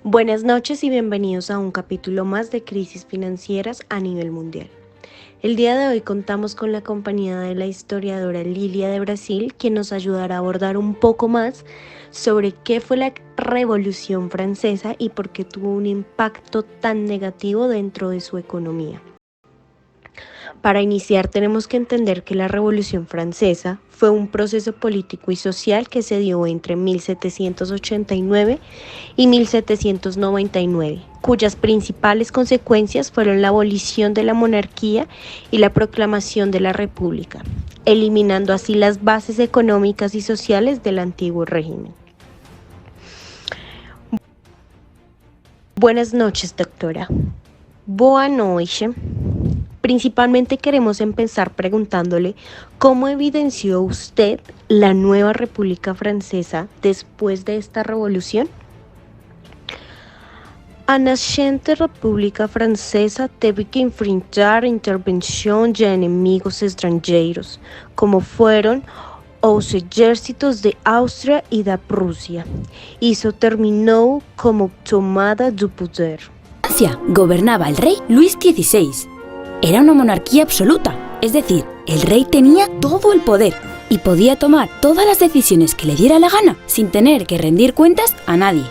Buenas noches y bienvenidos a un capítulo más de Crisis Financieras a nivel mundial. El día de hoy contamos con la compañía de la historiadora Lilia de Brasil, quien nos ayudará a abordar un poco más sobre qué fue la Revolución Francesa y por qué tuvo un impacto tan negativo dentro de su economía. Para iniciar tenemos que entender que la Revolución Francesa fue un proceso político y social que se dio entre 1789 y 1799, cuyas principales consecuencias fueron la abolición de la monarquía y la proclamación de la República, eliminando así las bases económicas y sociales del antiguo régimen. Buenas noches, doctora. Boa noite. Principalmente queremos empezar preguntándole cómo evidenció usted la nueva República Francesa después de esta revolución. A nascente República Francesa teve que enfrentar a intervenção de inimigos estrangeiros, como fueron os exércitos de Austria y de Prusia. Isso terminou como tomada do poder. Francia gobernaba el rey Luis XVI. Era una monarquía absoluta, es decir, el rey tenía todo el poder y podía tomar todas las decisiones que le diera la gana sin tener que rendir cuentas a nadie.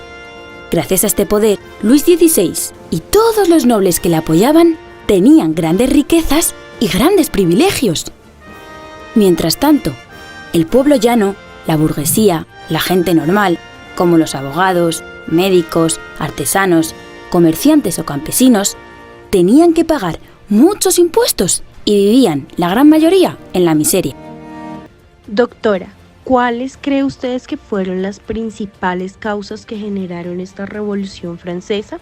Gracias a este poder, Luis XVI y todos los nobles que le apoyaban tenían grandes riquezas y grandes privilegios. Mientras tanto, el pueblo llano, la burguesía, la gente normal, como los abogados, médicos, artesanos, comerciantes o campesinos, tenían que pagar muchos impuestos y vivían, la gran mayoría, en la miseria. Doctora, ¿cuáles cree ustedes que fueron las principales causas que generaron esta Revolución Francesa?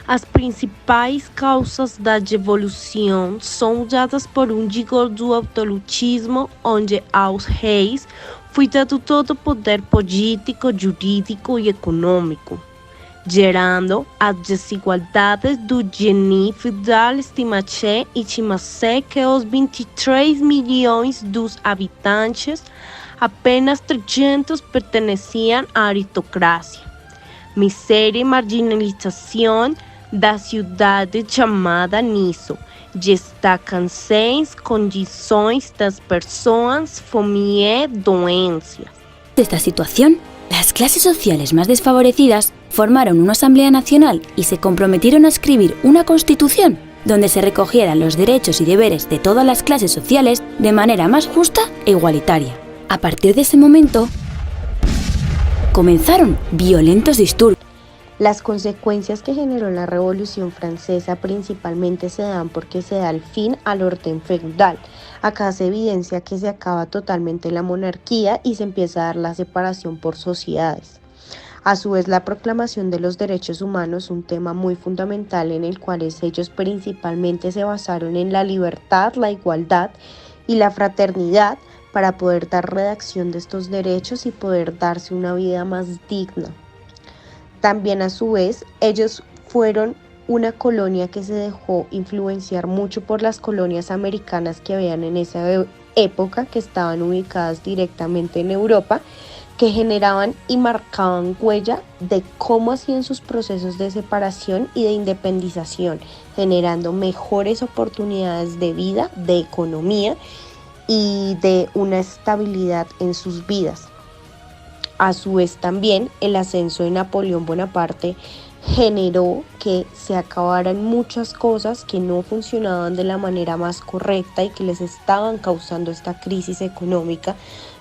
As principais causas da revolução são dadas por rigor do absolutismo, onde aos reis foi dado todo o poder político, jurídico e econômico, gerando as desigualdades do genie feudal estimache e estima-se que os 23 milhões dos habitantes, apenas 300 perteneciam à aristocracia. Miséria e marginalização da cidade chamada nisso, destacam-se as condições das pessoas, fome e doenças. De esta situación, las clases sociales más desfavorecidas formaron una Asamblea Nacional y se comprometieron a escribir una constitución donde se recogieran los derechos y deberes de todas las clases sociales de manera más justa e igualitaria. A partir de ese momento, comenzaron violentos disturbios. Las consecuencias que generó la Revolución Francesa principalmente se dan porque se da el fin al orden feudal. Acá se evidencia que se acaba totalmente la monarquía y se empieza a dar la separación por sociedades. A su vez, la proclamación de los derechos humanos, un tema muy fundamental en el cual ellos principalmente se basaron en la libertad, la igualdad y la fraternidad para poder dar redacción de estos derechos y poder darse una vida más digna. También a su vez, ellos fueron una colonia que se dejó influenciar mucho por las colonias americanas que habían en esa época, que estaban ubicadas directamente en Europa, que generaban y marcaban huella de cómo hacían sus procesos de separación y de independización, generando mejores oportunidades de vida, de economía y de una estabilidad en sus vidas. A su vez también el ascenso de Napoleón Bonaparte generó que se acabaran muchas cosas que no funcionaban de la manera más correcta y que les estaban causando esta crisis económica,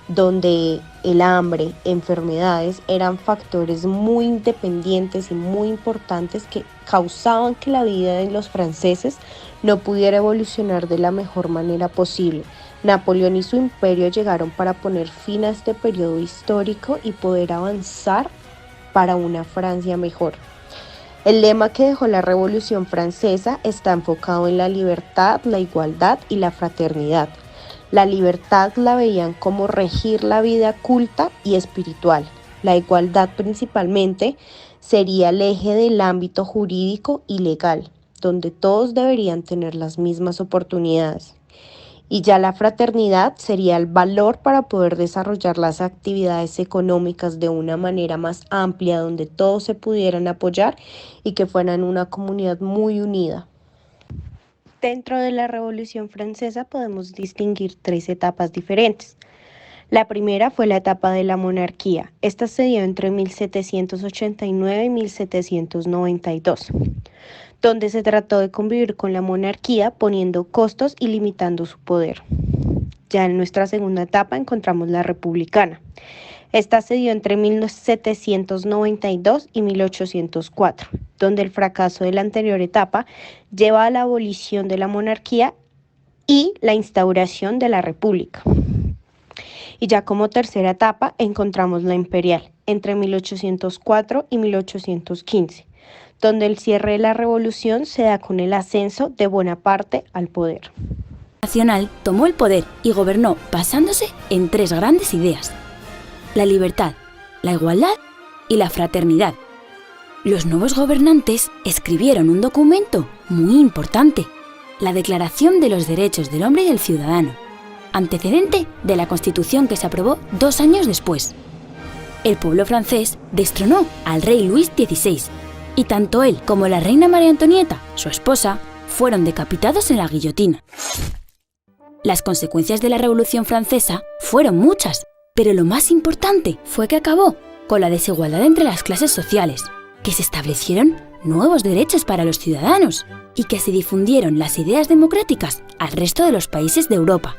donde el hambre, enfermedades eran factores muy independientes y muy importantes que causaban que la vida de los franceses no pudiera evolucionar de la mejor manera posible. Napoleón y su imperio llegaron para poner fin a este periodo histórico y poder avanzar para una Francia mejor. El lema que dejó la Revolución Francesa está enfocado en la libertad, la igualdad y la fraternidad. La libertad la veían como regir la vida culta y espiritual. La igualdad principalmente sería el eje del ámbito jurídico y legal, donde todos deberían tener las mismas oportunidades. Y ya la fraternidad sería el valor para poder desarrollar las actividades económicas de una manera más amplia, donde todos se pudieran apoyar y que fueran una comunidad muy unida. Dentro de la Revolución Francesa podemos distinguir tres etapas diferentes. La primera fue la etapa de la monarquía. Esta se dio entre 1789 y 1792, donde se trató de convivir con la monarquía poniendo costos y limitando su poder. Ya en nuestra segunda etapa encontramos la republicana. Esta se dio entre 1792 y 1804, donde el fracaso de la anterior etapa lleva a la abolición de la monarquía y la instauración de la república. Y ya como tercera etapa encontramos la imperial, entre 1804 y 1815, donde el cierre de la revolución se da con el ascenso de Bonaparte al poder. Nacional tomó el poder y gobernó basándose en tres grandes ideas: la libertad, la igualdad y la fraternidad. Los nuevos gobernantes escribieron un documento muy importante, la Declaración de los Derechos del Hombre y del Ciudadano, antecedente de la Constitución que se aprobó 2 años después. El pueblo francés destronó al rey Luis XVI, y tanto él como la reina María Antonieta, su esposa, fueron decapitados en la guillotina. Las consecuencias de la Revolución Francesa fueron muchas, pero lo más importante fue que acabó con la desigualdad entre las clases sociales, que se establecieron nuevos derechos para los ciudadanos y que se difundieron las ideas democráticas al resto de los países de Europa.